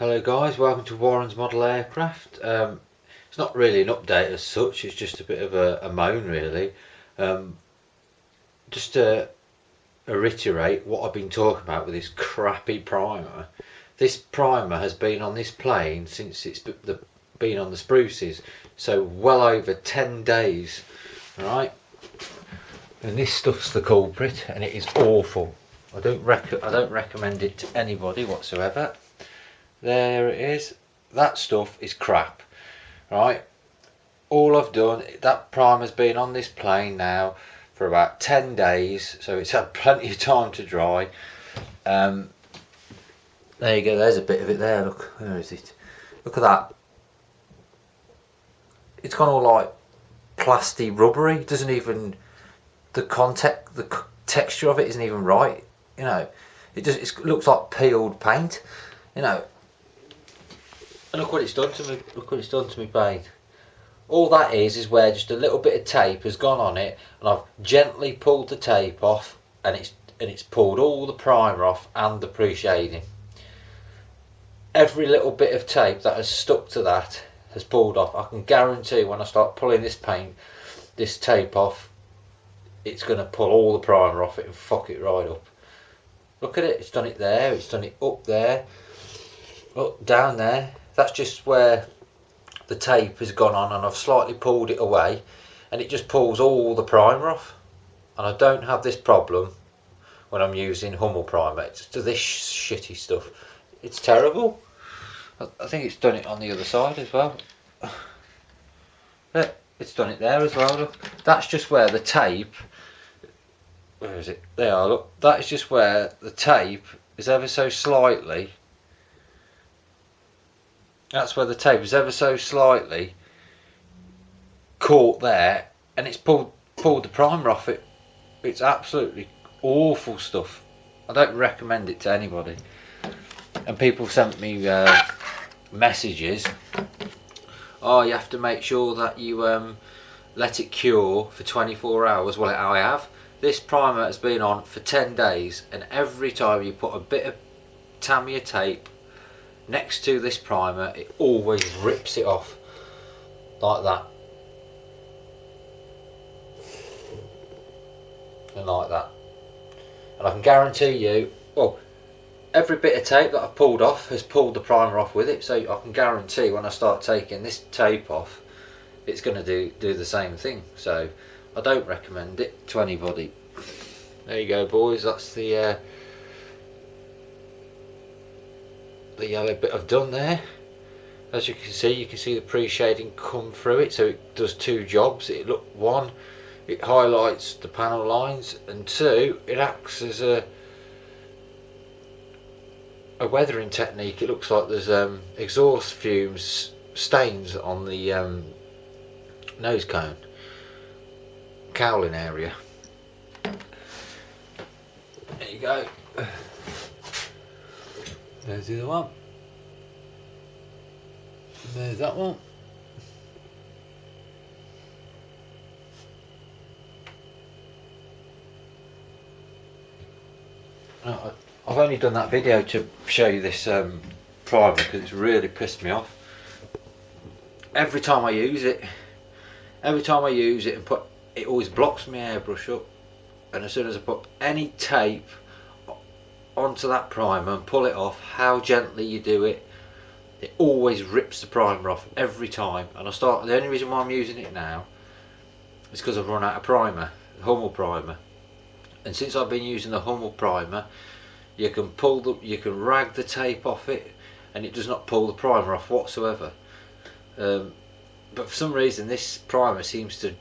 Hello guys, welcome to Warren's Model Aircraft. It's not really an update as such, it's just a bit of a moan really. Just to reiterate what I've been talking about with this crappy primer. This primer has been on this plane since it's been on the spruces, so well over 10 days, right? And this stuff's the culprit, and it is awful. I don't recommend it to anybody whatsoever. There it is. That stuff is crap, right? All I've done, that primer's been on this plane now for about 10 days, so it's had plenty of time to dry. There you go, there's a bit of it there. Look, where is it? Look at that. It's gone all like plastic rubbery. It doesn't even, the texture of it isn't even right. You know, it looks like peeled paint. You know. And look what it's done to me. Look what it's done to me plane. All that is where just a little bit of tape has gone on it, and I've gently pulled the tape off, and it's pulled all the primer off and the pre-shading. Every little bit of tape that has stuck to that has pulled off. I can guarantee when I start pulling this tape off, it's going to pull all the primer off it and fuck it right up. Look at it. It's done it there. It's done it up there. Up down there. That's just where the tape has gone on, and I've slightly pulled it away, and it just pulls all the primer off. And I don't have this problem when I'm using Hummel primer. It's to this shitty stuff. It's terrible. I think it's done it on the other side as well. Look, it's done it there as well. Look, that's just where the tape. Where is it? There. Look, that is just where the tape is ever so slightly. That's where the tape is ever so slightly caught there, and it's pulled the primer off it. It's absolutely awful stuff. I don't recommend it to anybody. And people sent me messages. Oh, you have to make sure that you let it cure for 24 hours. Well, I have. This primer has been on for 10 days, and every time you put a bit of Tamiya tape next to this primer, it always rips it off like that and like that. And I can guarantee you, well, every bit of tape that I've pulled off has pulled the primer off with it, so I can guarantee when I start taking this tape off, it's going to do the same thing. So I don't recommend it to anybody. There you go, boys. That's the yellow bit I've done there. As you can see the pre-shading come through it, so it does two jobs. One, it highlights the panel lines, and two, it acts as a weathering technique. It looks like there's exhaust fumes stains on the nose cone cowling area. There you go. There's the other one. There's that one. I've only done that video to show you this primer because it's really pissed me off. Every time I use it and put it, always blocks my airbrush up, and as soon as I put any tape onto that primer and pull it off, how gently you do it, it always rips the primer off every time. And the only reason why I'm using it now is because I've run out of primer, Hummel primer. And since I've been using the Hummel primer, you can rag the tape off it, and it does not pull the primer off whatsoever. But for some reason, this primer seems to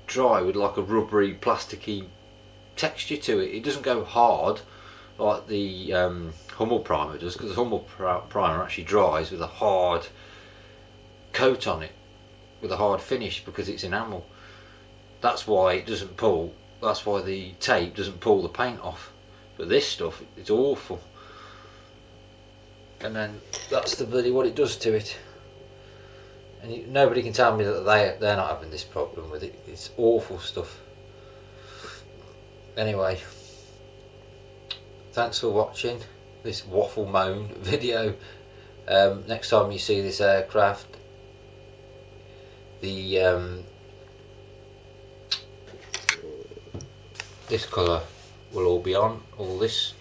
dry with like a rubbery, plasticky texture to it. It doesn't go hard like the Hummel primer does, because the Hummel primer actually dries with a hard coat on it, with a hard finish, because it's enamel. That's why it doesn't pull. That's why the tape doesn't pull the paint off. But this stuff, it's awful. And then that's the bloody what it does to it. And nobody can tell me that they're not having this problem with it. It's awful stuff. Anyway, thanks for watching this waffle moan video. Next time you see this aircraft, the this colour will all be on, all this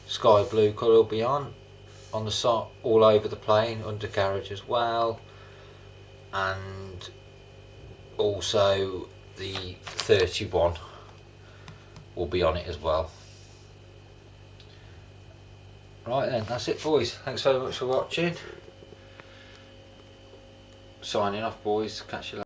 sky blue colour will be on the side, all over the plane, undercarriage as well, and also the 31 will be on it as well. Right then, that's it boys, thanks very much for watching. Signing off boys, catch you later.